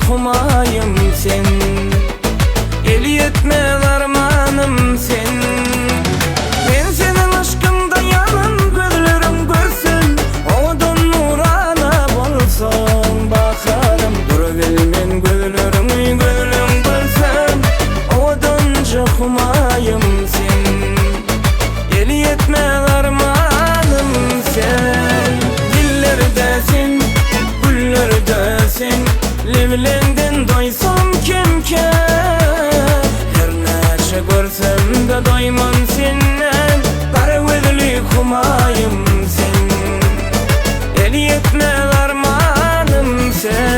Humayım sen, eli yetmez armanım sen. Ben senin aşkında yanan gözlerim görsün, odan nurana bolsun bakarım. Durabilmen gözlerim görsün, odanca humayım sen, eli yetmez armanım sen. Dillerdesin, güllerdesin, Levlendin doysam kimke, her neçe görsem de doymam senden. Kara gözlü humayım sen, eli yetmez armanım sen.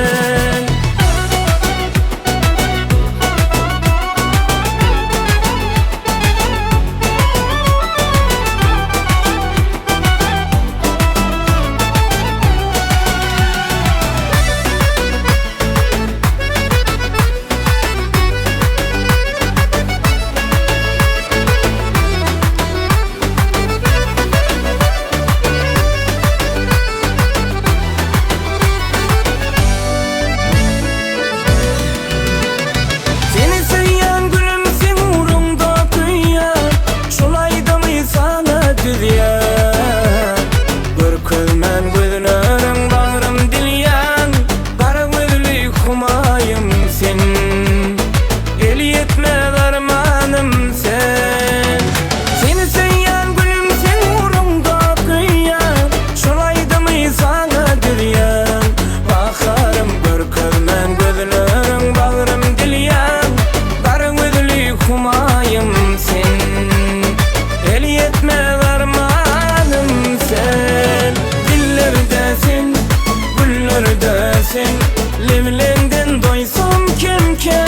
Levlendin doysam kimke,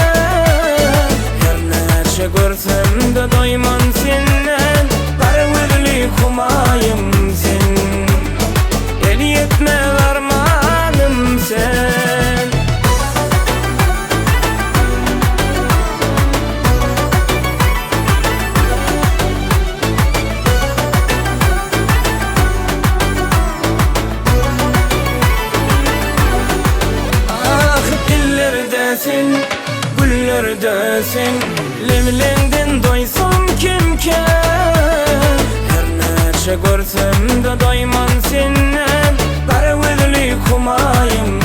her neçe görsem de doymam senden. Kara gözlü humayım sen, eli yetmez armanım sen. Güllerdesin, levlendin doysam kimke, her neçe görsem de doymam senden. Kara gözlü humayım